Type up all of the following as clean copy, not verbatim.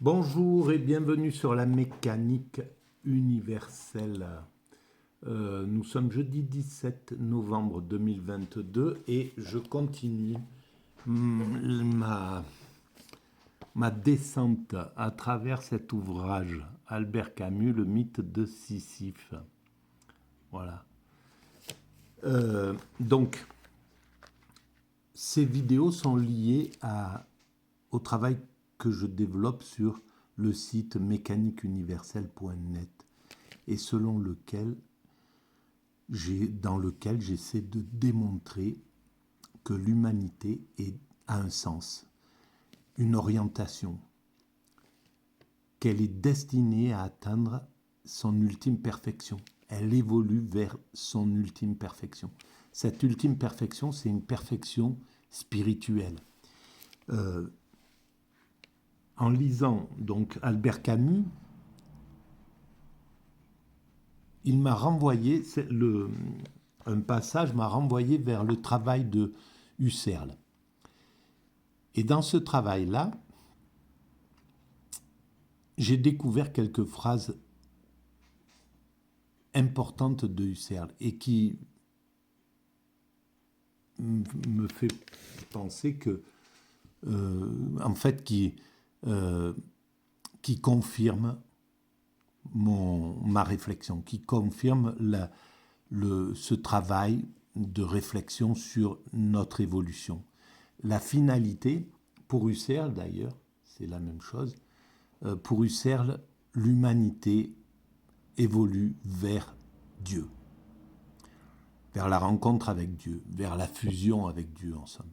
Bonjour et bienvenue sur la mécanique universelle. Nous sommes jeudi 17 novembre 2022 et je continue ma, ma descente à travers cet ouvrage, Albert Camus, Le mythe de Sisyphe. Voilà. Donc, ces vidéos sont liées au travail que je développe sur le site mécaniqueuniverselle.net et dans lequel j'essaie de démontrer que l'humanité a un sens, une orientation, qu'elle est destinée à atteindre son ultime perfection. Elle évolue vers son ultime perfection. Cette ultime perfection, c'est une perfection spirituelle. En lisant donc Albert Camus, il m'a renvoyé, un passage m'a renvoyé vers le travail de Husserl. Et dans ce travail-là, j'ai découvert quelques phrases importantes de Husserl et qui me fait penser que, en fait, qui confirme ma réflexion, qui confirme ce travail de réflexion sur notre évolution. La finalité, pour Husserl d'ailleurs, c'est la même chose, pour Husserl, l'humanité évolue vers Dieu, vers la rencontre avec Dieu, vers la fusion avec Dieu en somme.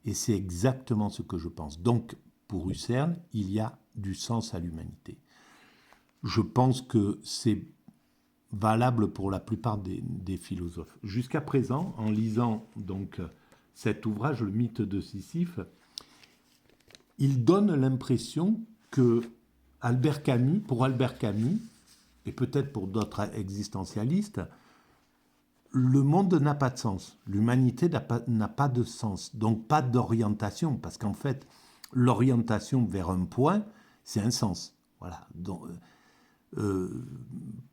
Et c'est exactement ce que je pense. Donc, pour Husserl, il y a du sens à l'humanité. Je pense que c'est valable pour la plupart des philosophes. Jusqu'à présent, en lisant donc cet ouvrage, Le mythe de Sisyphe, il donne l'impression que pour Albert Camus, et peut-être pour d'autres existentialistes, le monde n'a pas de sens. L'humanité n'a pas de sens, donc pas d'orientation, parce qu'en fait, l'orientation vers un point, c'est un sens. Voilà. Donc,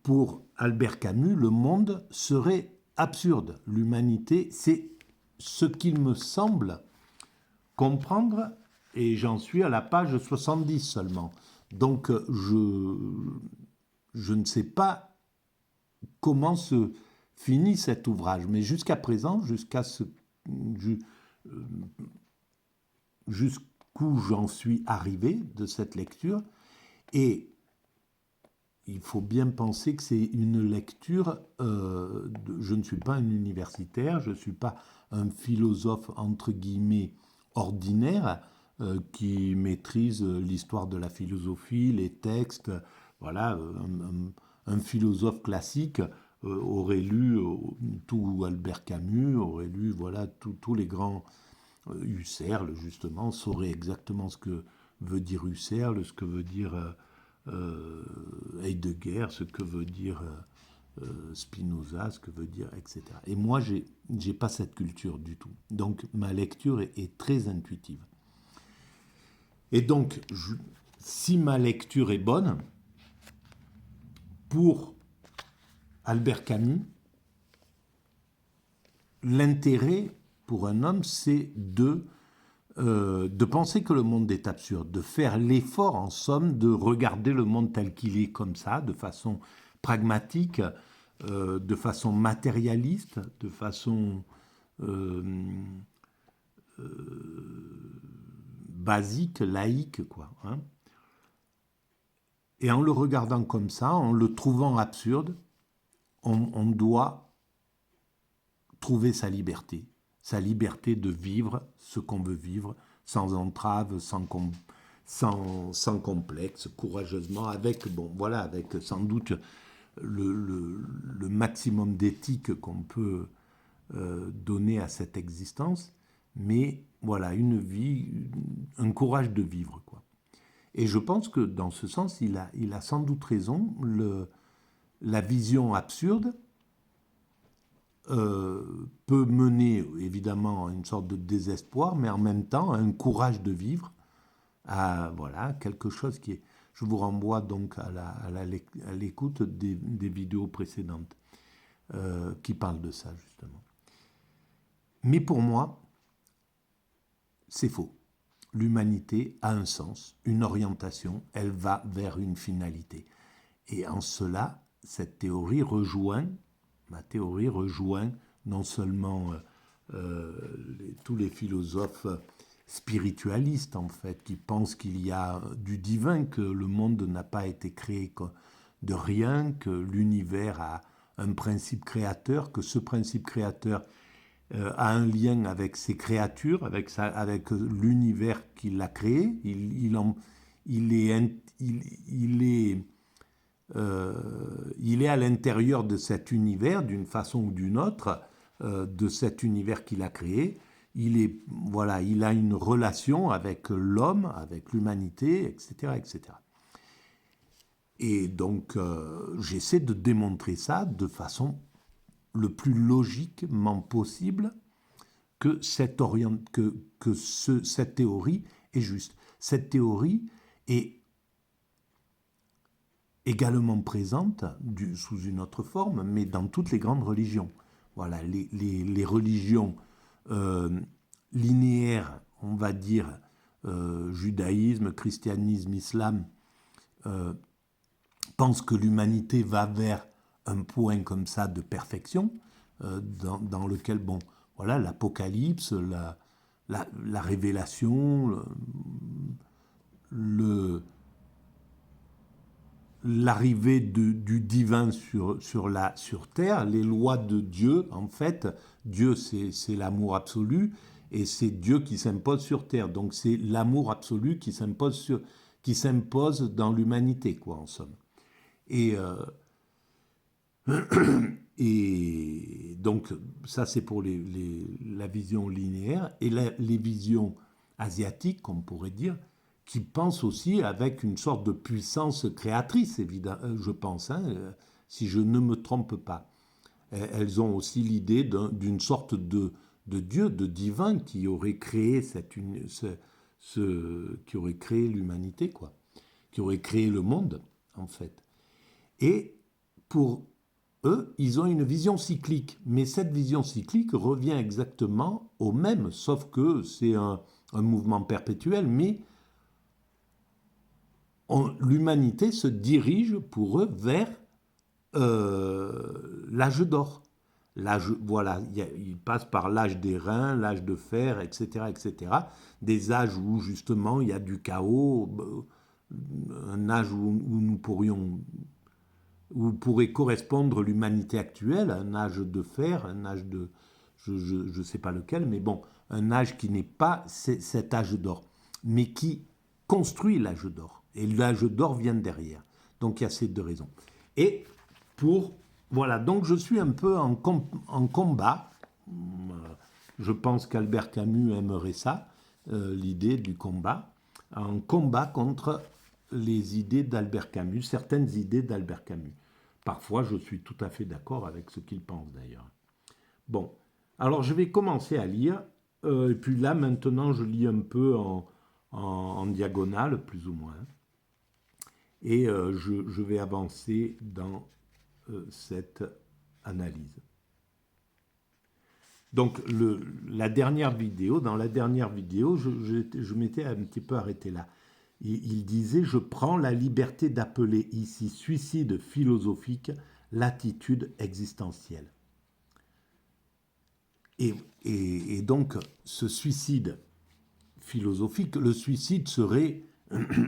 pour Albert Camus, le monde serait absurde. L'humanité, c'est ce qu'il me semble comprendre, et j'en suis à la page 70 seulement. Donc, je ne sais pas comment se finit cet ouvrage, mais jusqu'à présent, jusqu'où j'en suis arrivé de cette lecture, et il faut bien penser que c'est une lecture, je ne suis pas un universitaire, je ne suis pas un philosophe entre guillemets ordinaire qui maîtrise l'histoire de la philosophie, les textes, voilà, un philosophe classique aurait lu tout Albert Camus, aurait lu voilà, tous les grands Husserl justement, saurait exactement ce que veut dire Husserl, ce que veut dire Heidegger, ce que veut dire Spinoza, ce que veut dire, etc. Et moi, j'ai pas cette culture du tout. Donc, ma lecture est très intuitive. Et donc, si ma lecture est bonne, pour Albert Camus, l'intérêt pour un homme, c'est de penser que le monde est absurde, de faire l'effort, en somme, de regarder le monde tel qu'il est comme ça, de façon pragmatique, de façon matérialiste, de façon basique, laïque, quoi. Hein. Et en le regardant comme ça, en le trouvant absurde, on doit trouver sa liberté de vivre ce qu'on veut vivre, sans entrave, sans complexe, courageusement, avec sans doute le maximum d'éthique qu'on peut donner à cette existence, mais voilà, une vie, un courage de vivre, quoi. Et je pense que dans ce sens, il a sans doute raison. La vision absurde peut mener évidemment à une sorte de désespoir, mais en même temps à un courage de vivre à voilà, quelque chose qui est... Je vous renvoie donc à l'écoute des vidéos précédentes qui parlent de ça, justement. Mais pour moi, c'est faux. L'humanité a un sens, une orientation, elle va vers une finalité. Et en cela, ma théorie rejoint non seulement tous les philosophes spiritualistes, en fait, qui pensent qu'il y a du divin, que le monde n'a pas été créé de rien, que l'univers a un principe créateur, que ce principe créateur a un lien avec ses créatures, avec l'univers qu'il a créé. Il est à l'intérieur de cet univers d'une façon ou d'une autre, de cet univers qu'il a créé. Voilà, il a une relation avec l'homme, avec l'humanité, etc., etc. Et donc, j'essaie de démontrer ça de façon le plus logiquement possible que cette théorie est juste. Cette théorie est également présente sous une autre forme, mais dans toutes les grandes religions. Voilà, les religions linéaires, on va dire, judaïsme, christianisme, islam, pensent que l'humanité va vers un point comme ça de perfection, dans lequel, bon, voilà, l'Apocalypse, la révélation, l'arrivée du divin sur terre, les lois de Dieu, en fait, Dieu c'est l'amour absolu, et c'est Dieu qui s'impose sur terre. Donc c'est l'amour absolu qui s'impose dans l'humanité, quoi, en somme. Et donc, ça, c'est pour la vision linéaire. Et les visions asiatiques, on pourrait dire, qui pensent aussi avec une sorte de puissance créatrice, évidemment, je pense, si je ne me trompe pas. Elles ont aussi l'idée d'une sorte de Dieu, de divin, qui aurait créé qui aurait créé l'humanité, quoi, qui aurait créé le monde, en fait. Et pour eux, ils ont une vision cyclique. Mais cette vision cyclique revient exactement au même, sauf que c'est un mouvement perpétuel, mais l'humanité se dirige pour eux vers l'âge d'or. Voilà, il passe par l'âge des reins, l'âge de fer, etc., etc. Des âges où justement il y a du chaos, un âge où pourrait correspondre l'humanité actuelle, un âge de fer, un âge de, je ne sais pas lequel, mais bon, un âge qui n'est pas cet âge d'or, mais qui construit l'âge d'or. Et l'âge d'or vient derrière. Donc il y a ces deux raisons. Et voilà, donc je suis un peu en combat. Je pense qu'Albert Camus aimerait ça, l'idée du combat, en combat contre les idées d'Albert Camus, certaines idées d'Albert Camus. Parfois, je suis tout à fait d'accord avec ce qu'il pense d'ailleurs. Bon, alors je vais commencer à lire, et puis là maintenant je lis un peu en diagonale, plus ou moins, et je vais avancer dans cette analyse. Donc, dans la dernière vidéo, je m'étais un petit peu arrêté là. Il disait « Je prends la liberté d'appeler ici suicide philosophique l'attitude existentielle ». Et donc, ce suicide philosophique, le suicide serait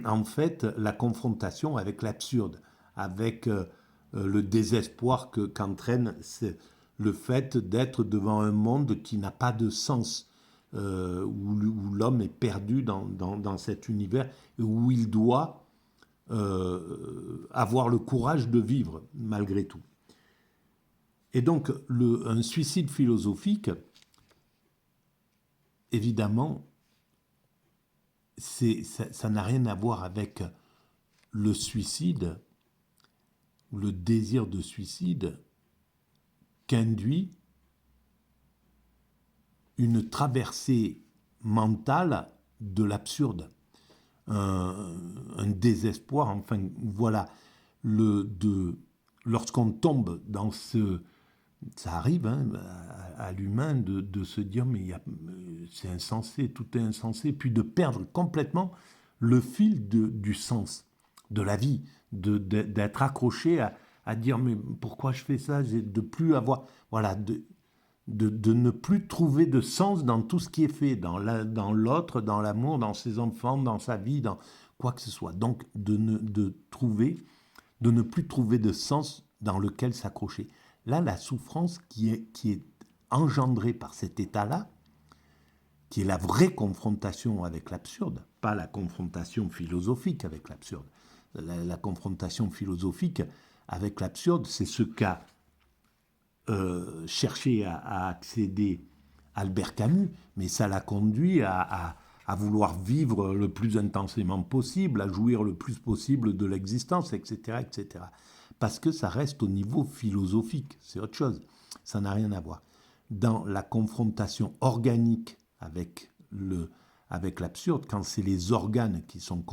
en fait la confrontation avec l'absurde, avec le désespoir qu'entraîne le fait d'être devant un monde qui n'a pas de sens, où l'homme est perdu dans cet univers, où il doit avoir le courage de vivre malgré tout. Et donc, un suicide philosophique, évidemment, ça n'a rien à voir avec le suicide, ou le désir de suicide, qu'induit une traversée mentale de l'absurde. un, un désespoir. Enfin, voilà, lorsqu'on tombe dans ce... Ça arrive hein, à l'humain de se dire mais c'est insensé, tout est insensé, puis de perdre complètement le fil du sens de la vie, d'être accroché à dire mais pourquoi je fais ça, de plus avoir, voilà, de ne plus trouver de sens dans tout ce qui est fait, dans l'autre, dans l'amour, dans ses enfants, dans sa vie, dans quoi que ce soit. Donc de ne plus trouver de sens dans lequel s'accrocher. Là, la souffrance qui est engendrée par cet état-là, qui est la vraie confrontation avec l'absurde, pas la confrontation philosophique avec l'absurde. La confrontation philosophique avec l'absurde, c'est ce qu'a cherché à accéder Albert Camus, mais ça l'a conduit à vouloir vivre le plus intensément possible, à jouir le plus possible de l'existence, etc., etc. Parce que ça reste au niveau philosophique, c'est autre chose, ça n'a rien à voir. Dans la confrontation organique avec l'absurde, quand c'est les organes qui sont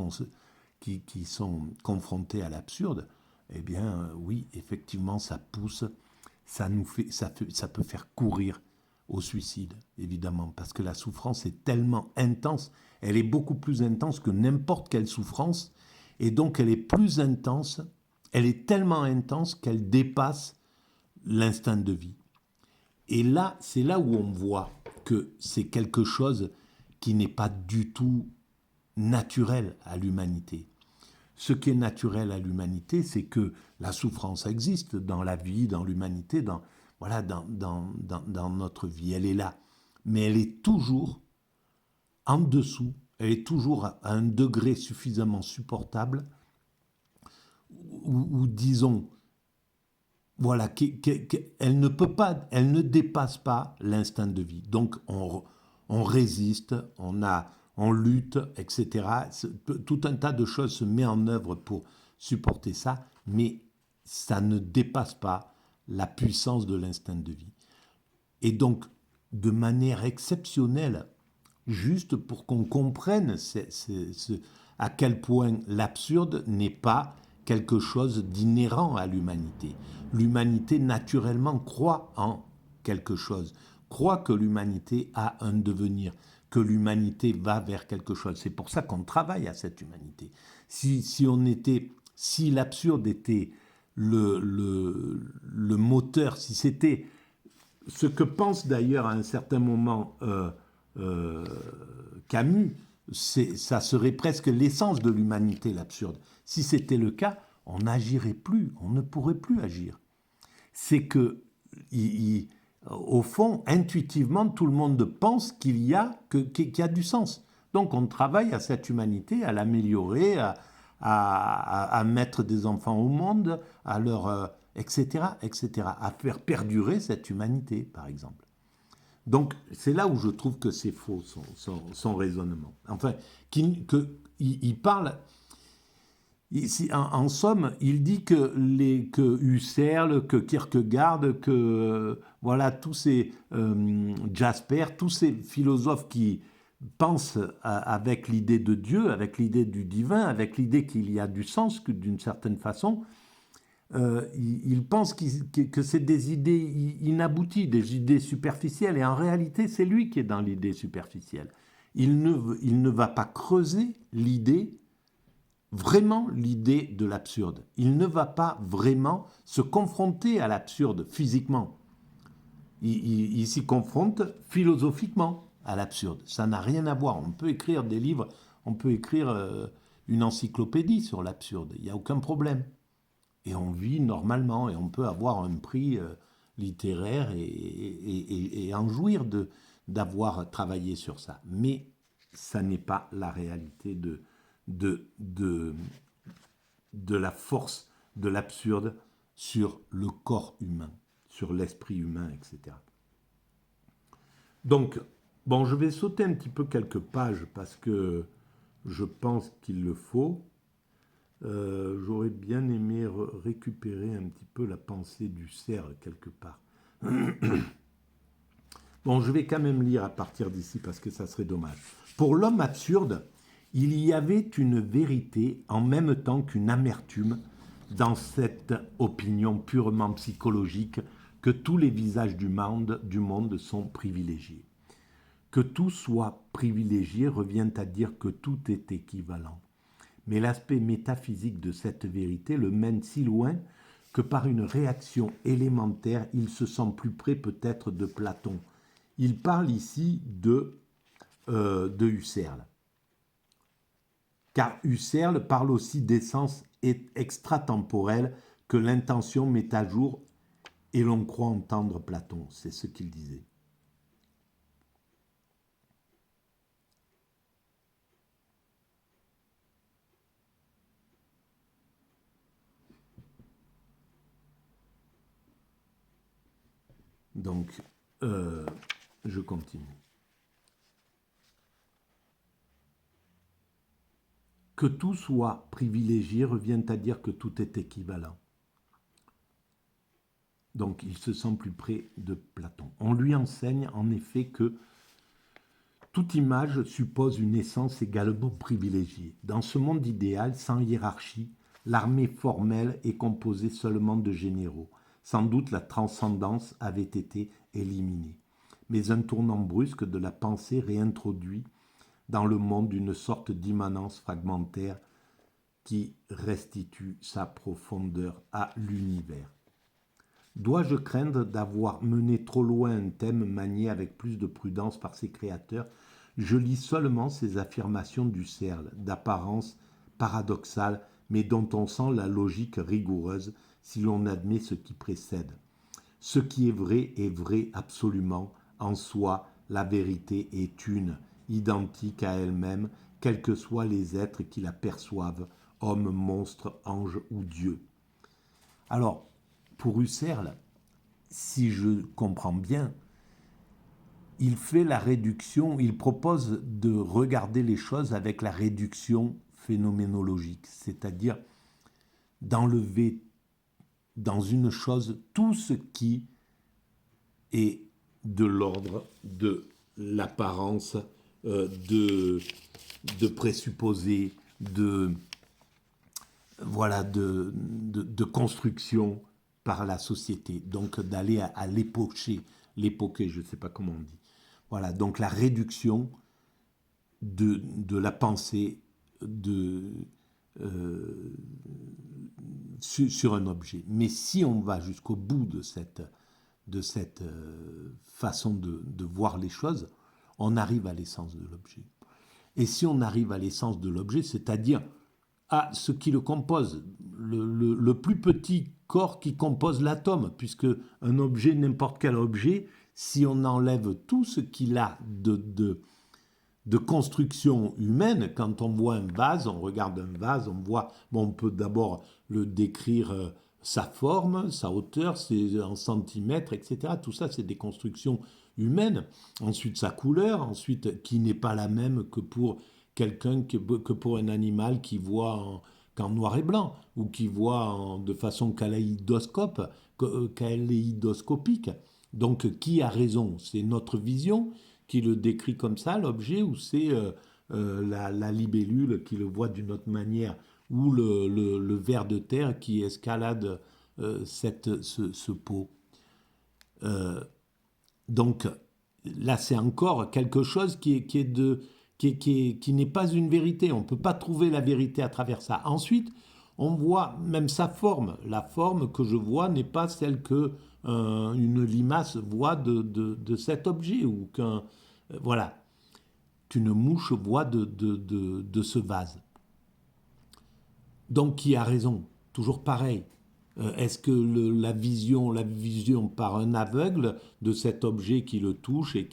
confrontés à l'absurde, eh bien oui, effectivement, ça pousse, ça peut faire courir au suicide, évidemment, parce que la souffrance est tellement intense, elle est beaucoup plus intense que n'importe quelle souffrance, et donc elle est plus intense, elle est tellement intense qu'elle dépasse l'instinct de vie. Et là, c'est là où on voit que c'est quelque chose qui n'est pas du tout naturel à l'humanité. Ce qui est naturel à l'humanité, c'est que la souffrance existe dans la vie, dans l'humanité, dans notre vie. Elle est là. Mais elle est toujours en dessous, elle est toujours à un degré suffisamment supportable où disons, voilà, elle ne peut pas, elle ne dépasse pas l'instinct de vie. Donc on résiste, on lutte, etc. Tout un tas de choses se met en œuvre pour supporter ça, mais ça ne dépasse pas la puissance de l'instinct de vie. Et donc, de manière exceptionnelle, juste pour qu'on comprenne à quel point l'absurde n'est pas quelque chose d'inhérent à l'humanité. L'humanité, naturellement, croit en quelque chose, croit que l'humanité a un devenir, que l'humanité va vers quelque chose. C'est pour ça qu'on travaille à cette humanité. Si l'absurde était le moteur, si c'était ce que pense d'ailleurs à un certain moment Camus, ça serait presque l'essence de l'humanité, l'absurde. Si c'était le cas, on n'agirait plus, on ne pourrait plus agir. C'est que, au fond, intuitivement, tout le monde pense qu'il y a du sens. Donc on travaille à cette humanité, à l'améliorer, à mettre des enfants au monde, à leur... etc., etc., à faire perdurer cette humanité, par exemple. Donc, c'est là où je trouve que c'est faux, son raisonnement. Enfin, il parle... En somme, il dit que Husserl, que Kierkegaard, que voilà, tous ces Jasper, tous ces philosophes qui pensent avec l'idée de Dieu, avec l'idée du divin, avec l'idée qu'il y a du sens, que d'une certaine façon, il pense que c'est des idées inabouties, des idées superficielles, et en réalité, c'est lui qui est dans l'idée superficielle. Il ne va pas creuser l'idée, vraiment l'idée de l'absurde. Il ne va pas vraiment se confronter à l'absurde physiquement. Il s'y confronte philosophiquement à l'absurde. Ça n'a rien à voir. On peut écrire des livres, on peut écrire une encyclopédie sur l'absurde. Il n'y a aucun problème. Et on vit normalement, et on peut avoir un prix littéraire et en jouir d'avoir travaillé sur ça. Mais ça n'est pas la réalité de la force de l'absurde sur le corps humain, sur l'esprit humain, etc. Donc, bon, je vais sauter un petit peu quelques pages parce que je pense qu'il le faut. J'aurais bien aimé récupérer un petit peu la pensée d'Husserl quelque part. Bon, je vais quand même lire à partir d'ici parce que ça serait dommage. Pour l'homme absurde, Il y avait une vérité en même temps qu'une amertume dans cette opinion purement psychologique que tous les visages du monde sont privilégiés. Que tout soit privilégié revient à dire que tout est équivalent. Mais l'aspect métaphysique de cette vérité le mène si loin que par une réaction élémentaire, il se sent plus près peut-être de Platon. Il parle ici de Husserl. Car Husserl parle aussi d'essence extratemporelle que l'intention met à jour et l'on croit entendre Platon. C'est ce qu'il disait. Donc, je continue. Que tout soit privilégié revient à dire que tout est équivalent. Donc, il se sent plus près de Platon. On lui enseigne en effet que toute image suppose une essence également privilégiée. Dans ce monde idéal, sans hiérarchie, l'armée formelle est composée seulement de généraux. Sans doute la transcendance avait été éliminée. Mais un tournant brusque de la pensée réintroduit dans le monde une sorte d'immanence fragmentaire qui restitue sa profondeur à l'univers. Dois-je craindre d'avoir mené trop loin un thème manié avec plus de prudence par ses créateurs? Je lis seulement ces affirmations d'Husserl, d'apparence paradoxale, mais dont on sent la logique rigoureuse si l'on admet ce qui précède. Ce qui est vrai absolument. En soi, la vérité est une, identique à elle-même, quels que soient les êtres qui la perçoivent, hommes, monstres, anges ou dieux. Alors, pour Husserl, si je comprends bien, il fait la réduction, il propose de regarder les choses avec la réduction phénoménologique, c'est-à-dire d'enlever dans une chose tout ce qui est de l'ordre de l'apparence, de présupposés, de construction par la société. Donc d'aller à l'époquer, je ne sais pas comment on dit. Voilà, donc la réduction de la pensée sur un objet. Mais si on va jusqu'au bout de cette façon de voir les choses, on arrive à l'essence de l'objet. Et si on arrive à l'essence de l'objet, c'est-à-dire à ce qui le compose, le plus petit corps qui compose l'atome, puisque un objet, n'importe quel objet, si on enlève tout ce qu'il a de construction humaine, quand on voit un vase, on regarde un vase, on peut d'abord le décrire sa forme, sa hauteur, c'est en centimètres, etc. Tout ça, c'est des constructions humaines. Ensuite, sa couleur, ensuite, qui n'est pas la même que pour quelqu'un, que pour un animal qui voit qu'en noir et blanc, ou qui voit de façon kaléidoscopique. Donc, qui a raison? C'est notre vision qui le décrit comme ça, l'objet, ou c'est la libellule qui le voit d'une autre manière, ou le ver de terre qui escalade ce pot. Donc là, c'est encore quelque chose qui n'est pas une vérité. On ne peut pas trouver la vérité à travers ça. Ensuite, on voit même sa forme. La forme que je vois n'est pas celle que une limace voit de cet objet, ou qu'une mouche voit de ce vase. Donc, qui a raison? Toujours pareil. Est-ce que la vision par un aveugle de cet objet qui le touche et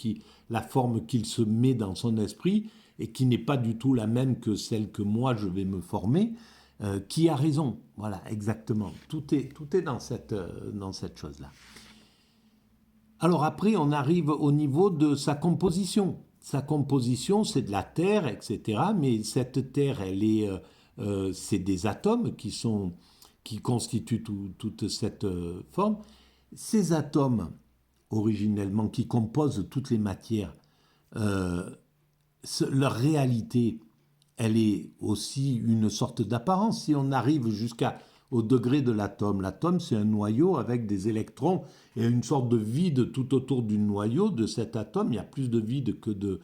la forme qu'il se met dans son esprit, et qui n'est pas du tout la même que celle que moi je vais me former, qui a raison? Voilà, exactement. Tout est dans cette chose-là. Alors après, on arrive au niveau de sa composition. Sa composition, c'est de la terre, etc. Mais cette terre, c'est des atomes qui constituent toute cette forme. Ces atomes, originellement, qui composent toutes les matières, leur réalité, elle est aussi une sorte d'apparence. Si on arrive jusqu'au degré de l'atome, c'est un noyau avec des électrons et une sorte de vide tout autour du noyau de cet atome. Il y a plus de vide que de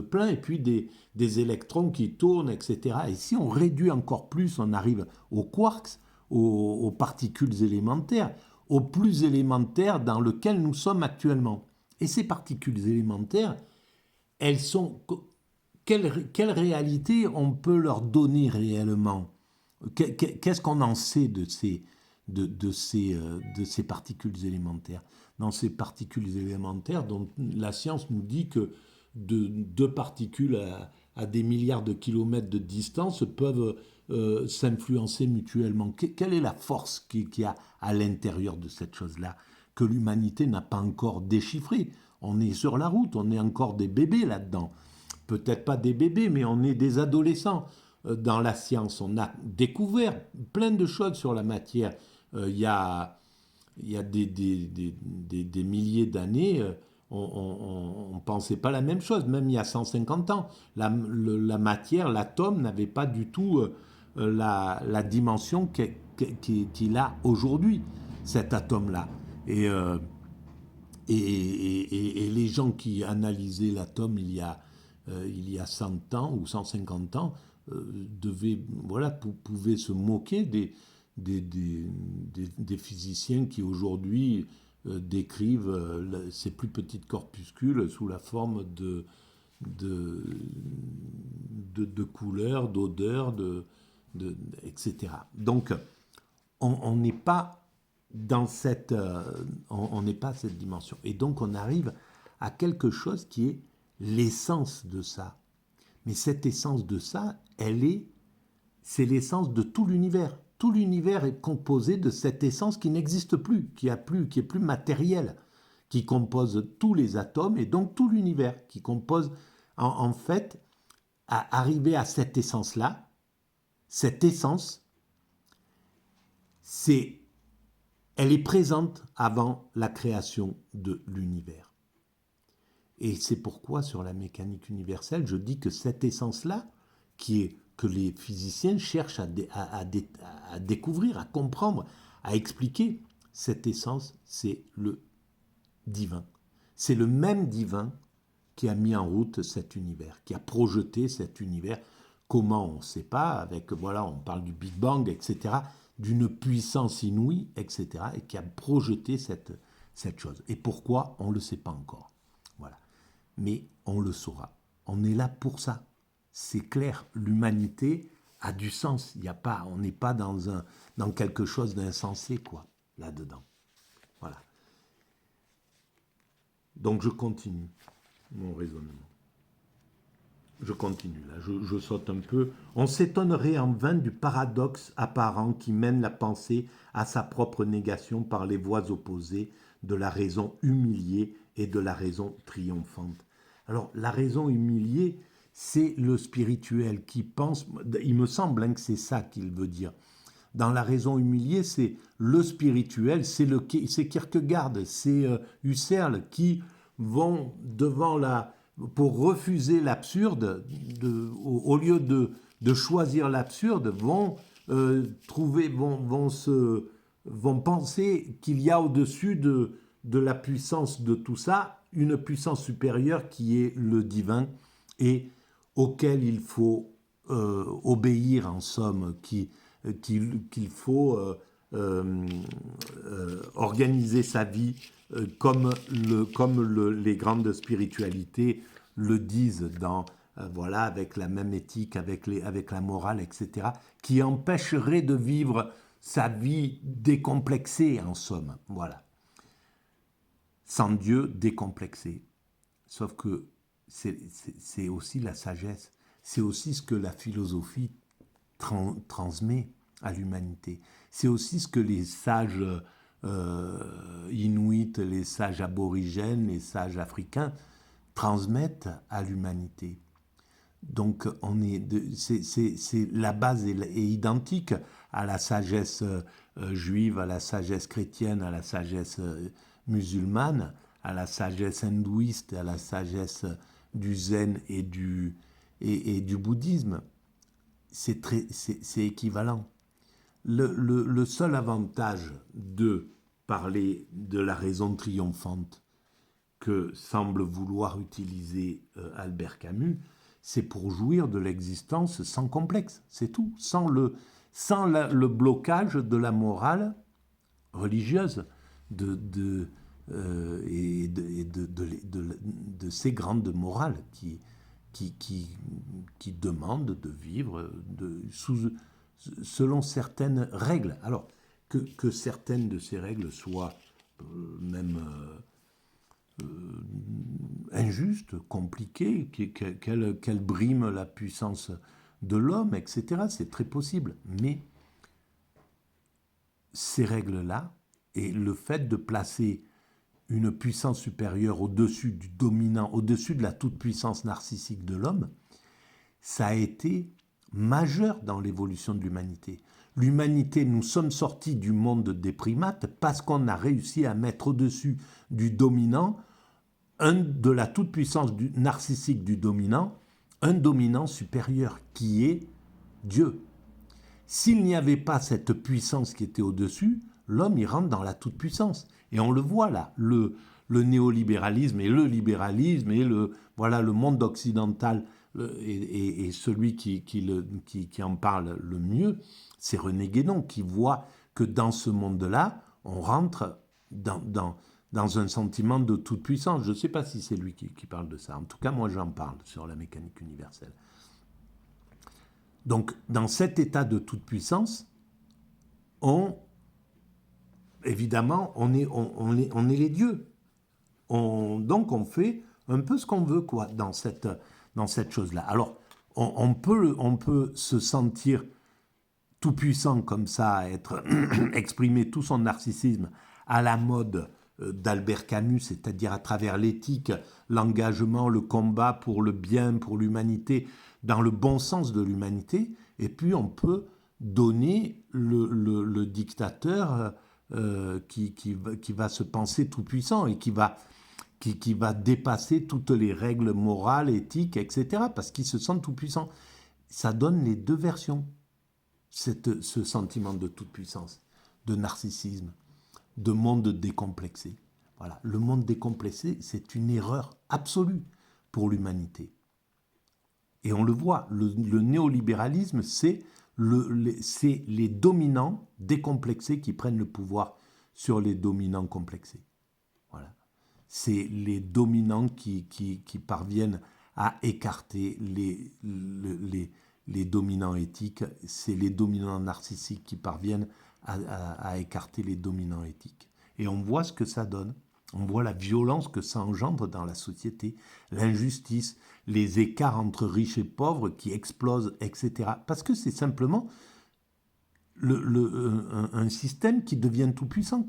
plein, et puis des électrons qui tournent, etc. Et si on réduit encore plus, on arrive aux quarks, aux particules élémentaires, au plus élémentaire dans lequel nous sommes actuellement. Et ces particules élémentaires, elles sont... Quelle réalité on peut leur donner réellement? Qu'est-ce qu'on en sait de ces particules élémentaires? Dans ces particules élémentaires, dont la science nous dit que deux particules à des milliards de kilomètres de distance peuvent s'influencer mutuellement. Quelle est la force qu'il y a à l'intérieur de cette chose-là que l'humanité n'a pas encore déchiffrée? On est sur la route, on est encore des bébés là-dedans. Peut-être pas des bébés, mais on est des adolescents dans la science. On a découvert plein de choses sur la matière. Il y a des milliers d'années, on ne pensait pas la même chose. Même il y a 150 ans, la matière, l'atome n'avait pas du tout la dimension qu'il a aujourd'hui, cet atome-là. Et les gens qui analysaient l'atome il y a 100 ans ou 150 ans pouvaient se moquer des physiciens qui aujourd'hui décrivent ces plus petites corpuscules sous la forme de couleurs, d'odeurs, etc. Donc, on n'est pas dans cette, on n'est pas à cette dimension. Et donc, on arrive à quelque chose qui est l'essence de ça. Mais cette essence de ça, c'est l'essence de tout l'univers. Tout l'univers est composé de cette essence qui n'existe plus, qui est plus matérielle, qui compose tous les atomes et donc tout l'univers, qui compose en fait, à arriver à cette essence-là. Cette essence, elle est présente avant la création de l'univers. Et c'est pourquoi sur la mécanique universelle, je dis que cette essence-là, que les physiciens cherchent à découvrir, à comprendre, à expliquer, cette essence, c'est le divin. C'est le même divin qui a mis en route cet univers, qui a projeté cet univers. Comment, on ne sait pas, on parle du Big Bang, etc., d'une puissance inouïe, etc., et qui a projeté cette chose. Et pourquoi, on ne le sait pas encore. Voilà. Mais on le saura. On est là pour ça. C'est clair, l'humanité a du sens. On n'est pas dans quelque chose d'insensé, quoi, là-dedans. Voilà. Donc je continue mon raisonnement. Je continue, là, je saute un peu. On s'étonnerait en vain du paradoxe apparent qui mène la pensée à sa propre négation par les voies opposées de la raison humiliée et de la raison triomphante. Alors, la raison humiliée, c'est le spirituel qui pense, il me semble que c'est ça qu'il veut dire. Dans la raison humiliée, c'est le spirituel, c'est Kierkegaard, c'est Husserl qui vont pour refuser l'absurde, au lieu de choisir l'absurde, vont penser qu'il y a au-dessus de la puissance de tout ça, une puissance supérieure qui est le divin et auquel il faut obéir en somme, qu'il faut organiser sa vie comme les grandes spiritualités le disent avec la même éthique, avec la morale, etc., qui empêcherait de vivre sa vie décomplexée en somme. Voilà. Sans Dieu décomplexé. Sauf que c'est aussi la sagesse, c'est aussi ce que la philosophie transmet à l'humanité. C'est aussi ce que les sages inuits, les sages aborigènes, les sages africains transmettent à l'humanité. Donc la base est identique à la sagesse juive, à la sagesse chrétienne, à la sagesse musulmane, à la sagesse hindouiste, à la sagesse du zen et du bouddhisme. c'est équivalent. Le seul avantage de parler de la raison triomphante que semble vouloir utiliser Albert Camus, c'est pour jouir de l'existence sans complexe, c'est tout, sans le blocage de la morale religieuse et de ces grandes morales qui demandent de vivre selon certaines règles. Alors, que certaines de ces règles soient même injustes, compliquées, qu'elles briment la puissance de l'homme, etc., c'est très possible. Mais ces règles-là, et le fait de placer une puissance supérieure au-dessus du dominant, au-dessus de la toute-puissance narcissique de l'homme, ça a été majeur dans l'évolution de l'humanité. L'humanité, nous sommes sortis du monde des primates parce qu'on a réussi à mettre au-dessus du dominant, de la toute-puissance narcissique du dominant, un dominant supérieur qui est Dieu. S'il n'y avait pas cette puissance qui était au-dessus, l'homme y rentre dans la toute-puissance. Et on le voit là, le néolibéralisme et le libéralisme et le monde occidental et celui qui en parle le mieux, c'est René Guénon qui voit que dans ce monde-là, on rentre dans un sentiment de toute-puissance. Je ne sais pas si c'est lui qui parle de ça. En tout cas, moi, j'en parle sur la mécanique universelle. Donc, dans cet état de toute-puissance, évidemment, on est les dieux. Donc, on fait un peu ce qu'on veut, quoi, dans cette chose-là. Alors, on peut se sentir tout puissant comme ça, exprimer tout son narcissisme à la mode d'Albert Camus, c'est-à-dire à travers l'éthique, l'engagement, le combat pour le bien, pour l'humanité, dans le bon sens de l'humanité, et puis on peut donner le dictateur qui va se penser tout puissant et qui va dépasser toutes les règles morales, éthiques, etc., parce qu'il se sent tout puissant. Ça donne les deux versions. Ce sentiment de toute-puissance, de narcissisme, de monde décomplexé. Voilà. Le monde décomplexé, c'est une erreur absolue pour l'humanité. Et on le voit, le néolibéralisme, c'est les dominants décomplexés qui prennent le pouvoir sur les dominants complexés. Voilà. C'est les dominants qui parviennent à écarter les dominants éthiques, c'est les dominants narcissiques qui parviennent à écarter les dominants éthiques. Et on voit ce que ça donne. On voit la violence que ça engendre dans la société, l'injustice, les écarts entre riches et pauvres qui explosent, etc. Parce que c'est simplement un système qui devient tout puissant,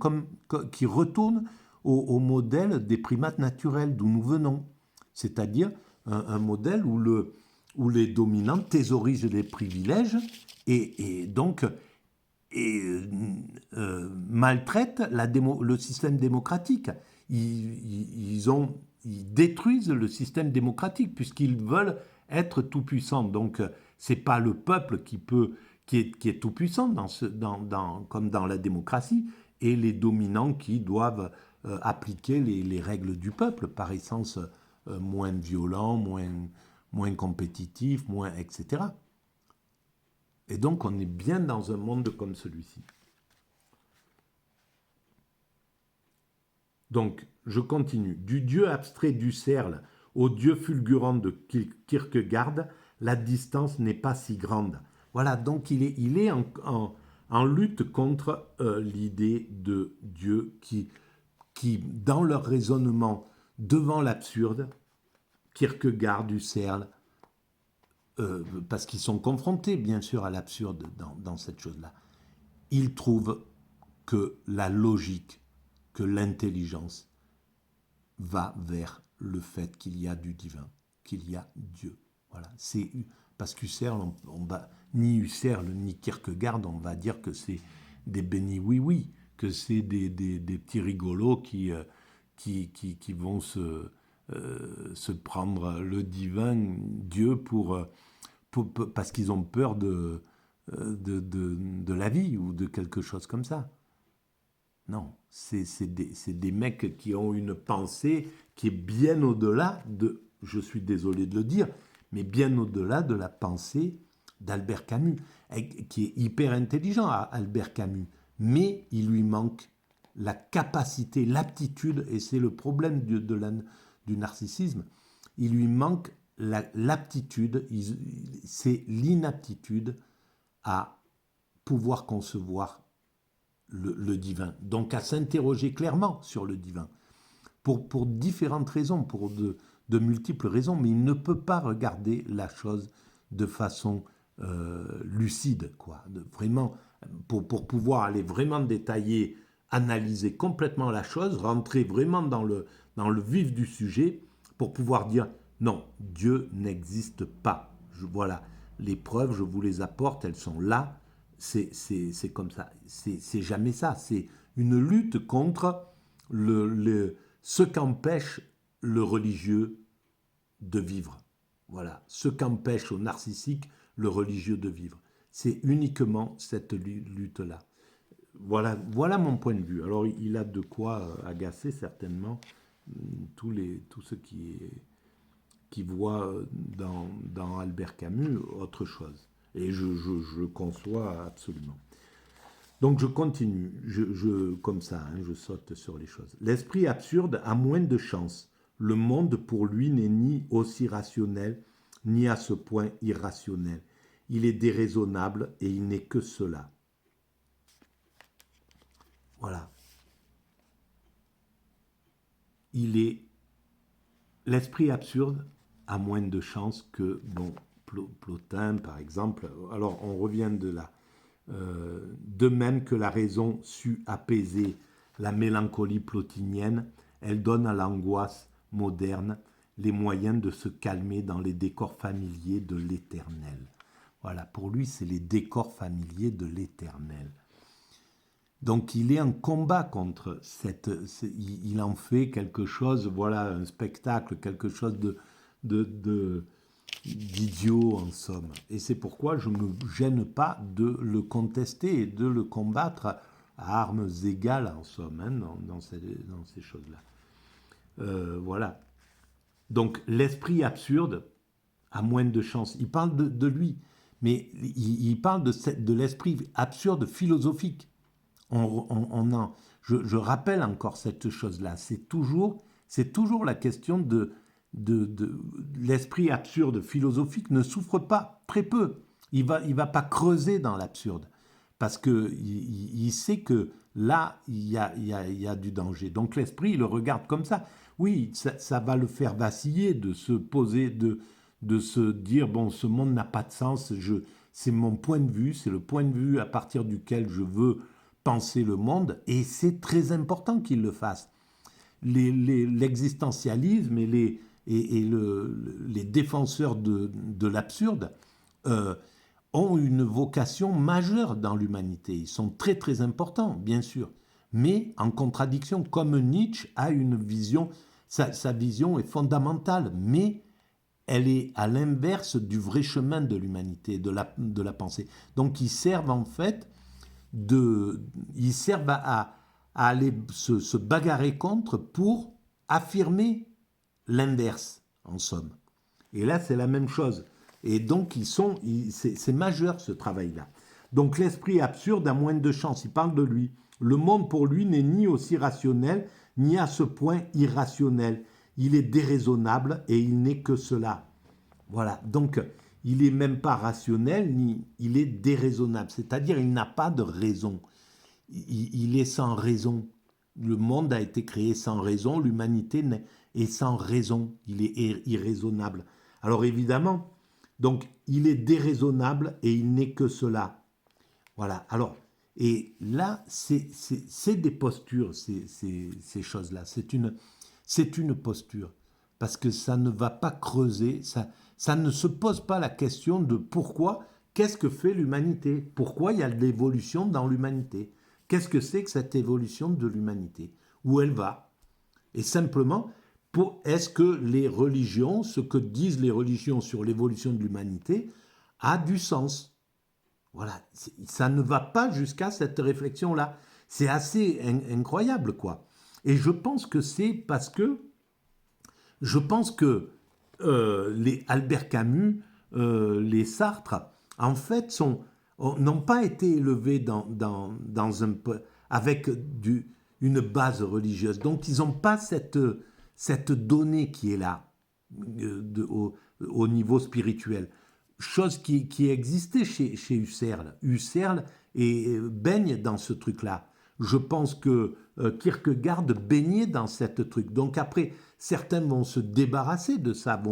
qui retourne au modèle des primates naturels d'où nous venons. C'est-à-dire un modèle où les dominants thésaurisent les privilèges et donc maltraitent le système démocratique. Ils détruisent le système démocratique puisqu'ils veulent être tout-puissants. Donc, ce n'est pas le peuple qui est tout-puissant comme dans la démocratie, et les dominants qui doivent appliquer les règles du peuple, par essence moins violents, moins compétitifs, etc. Et donc, on est bien dans un monde comme celui-ci. Donc, je continue. Du dieu abstrait d'Husserl au dieu fulgurant de Kierkegaard, la distance n'est pas si grande. Voilà, donc il est en lutte contre l'idée de Dieu qui, dans leur raisonnement devant l'absurde, Kierkegaard, Husserl, parce qu'ils sont confrontés bien sûr à l'absurde dans cette chose-là, ils trouvent que la logique, que l'intelligence va vers le fait qu'il y a du divin, qu'il y a Dieu. Voilà. C'est parce qu'Husserl, ni Husserl ni Kierkegaard, on va dire que c'est des bénis oui-oui, que c'est des petits rigolos qui vont se prendre le divin, Dieu, pour parce qu'ils ont peur de la vie ou de quelque chose comme ça. Non, c'est des mecs qui ont une pensée qui est bien au-delà de, je suis désolé de le dire, mais bien au-delà de la pensée d'Albert Camus, qui est hyper intelligent, Albert Camus, mais il lui manque la capacité, l'aptitude, et c'est le problème du narcissisme, il lui manque l'aptitude, c'est l'inaptitude à pouvoir concevoir le divin. Donc à s'interroger clairement sur le divin, pour différentes raisons, pour de multiples raisons, mais il ne peut pas regarder la chose de façon lucide, quoi. Vraiment, pour pouvoir aller vraiment détailler, analyser complètement la chose, rentrer vraiment dans le vif du sujet, pour pouvoir dire non, Dieu n'existe pas. Voilà, les preuves, je vous les apporte, elles sont là. C'est comme ça. C'est jamais ça. C'est une lutte contre ce qu'empêche le religieux de vivre. Voilà, ce qu'empêche au narcissique le religieux de vivre. C'est uniquement cette lutte-là. Voilà mon point de vue. Alors, il a de quoi agacer certainement tous ceux qui voient dans Albert Camus autre chose. Et je conçois absolument. Donc je continue, comme ça, je saute sur les choses. L'esprit absurde a moins de chance. Le monde pour lui n'est ni aussi rationnel, ni à ce point irrationnel. Il est déraisonnable et il n'est que cela. Voilà. L'esprit absurde a moins de chance que, Plotin, par exemple. Alors, on revient de là. De même que la raison sut apaiser la mélancolie plotinienne, elle donne à l'angoisse moderne les moyens de se calmer dans les décors familiers de l'éternel. Voilà, pour lui, c'est les décors familiers de l'éternel. Donc il est en combat contre il en fait quelque chose, voilà, un spectacle, quelque chose d'idiot en somme. Et c'est pourquoi je ne me gêne pas de le contester et de le combattre à armes égales en somme, dans ces choses-là. Voilà. Donc l'esprit absurde a moins de chance. Il parle de lui, mais il parle de l'esprit absurde philosophique. Je rappelle encore cette chose-là. C'est toujours la question de l'esprit absurde philosophique ne souffre pas, très peu. Il va pas creuser dans l'absurde parce que il sait que là il y a du danger. Donc l'esprit il le regarde comme ça. Oui, ça va le faire vaciller, de se poser, de se dire bon, ce monde n'a pas de sens. C'est mon point de vue, c'est le point de vue à partir duquel je veux penser le monde, et c'est très important qu'il le fasse. L'existentialisme et les défenseurs de l'absurde ont une vocation majeure dans l'humanité. Ils sont très très importants, bien sûr, mais en contradiction, comme Nietzsche a une vision, sa vision est fondamentale, mais elle est à l'inverse du vrai chemin de l'humanité, de la pensée. Donc ils servent en fait ils servent à aller se bagarrer contre pour affirmer l'inverse, en somme. Et là, c'est la même chose. Et donc, c'est majeur ce travail-là. Donc, l'esprit absurde a moins de chance. Il parle de lui. Le monde pour lui n'est ni aussi rationnel, ni à ce point irrationnel. Il est déraisonnable et il n'est que cela. Voilà. Donc, il n'est même pas rationnel, ni il est déraisonnable. C'est-à-dire, il n'a pas de raison. Il est sans raison. Le monde a été créé sans raison, l'humanité est sans raison. Il est irraisonnable. Alors évidemment, donc il est déraisonnable et il n'est que cela. Voilà. Alors, et là, c'est des postures, ces choses-là. C'est une posture. Parce que ça ne va pas creuser, ça ne se pose pas la question de pourquoi, qu'est-ce que fait l'humanité? Pourquoi il y a de l'évolution dans l'humanité? Qu'est-ce que c'est que cette évolution de l'humanité? Où elle va? Et simplement, est-ce que les religions, ce que disent les religions sur l'évolution de l'humanité, a du sens. Voilà, ça ne va pas jusqu'à cette réflexion-là. C'est assez incroyable, quoi. Et je pense que c'est parce que je pense que les Albert Camus, les Sartre, en fait, n'ont pas été élevés avec une base religieuse. Donc, ils n'ont pas cette donnée qui est là au niveau spirituel. Chose qui existait chez Husserl. Husserl baigne dans ce truc-là. Je pense que Kierkegaard baignait dans cette truc. Donc après, certains vont se débarrasser de ça,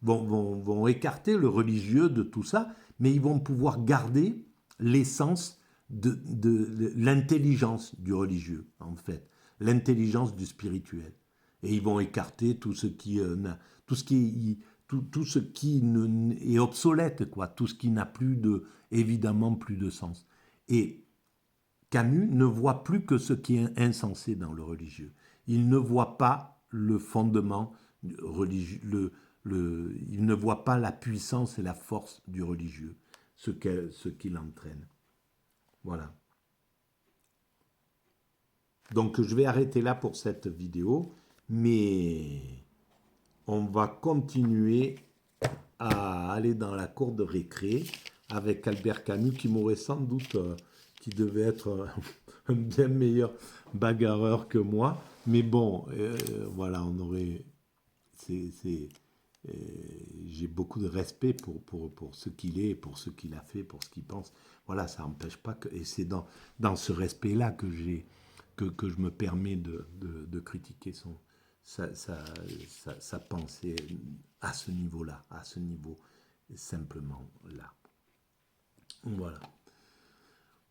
vont écarter le religieux de tout ça, mais ils vont pouvoir garder l'essence de l'intelligence du religieux, en fait, l'intelligence du spirituel. Et ils vont écarter tout ce qui est obsolète, quoi, tout ce qui n'a évidemment plus de sens. Et Camus ne voit plus que ce qui est insensé dans le religieux. Il ne voit pas le fondement religieux, il ne voit pas la puissance et la force du religieux, ce qu'il entraîne. Voilà. Donc je vais arrêter là pour cette vidéo, mais on va continuer à aller dans la cour de récré avec Albert Camus qui m'aurait sans doute, qui devait être un bien meilleur bagarreur que moi. Mais bon, voilà, j'ai beaucoup de respect pour ce qu'il est, pour ce qu'il a fait, pour ce qu'il pense. Voilà, ça n'empêche pas que... Et c'est dans ce respect-là que je me permets de critiquer sa pensée à ce niveau-là, à ce niveau simplement là. Voilà.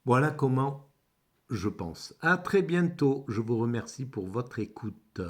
Voilà comment je pense. À très bientôt. Je vous remercie pour votre écoute.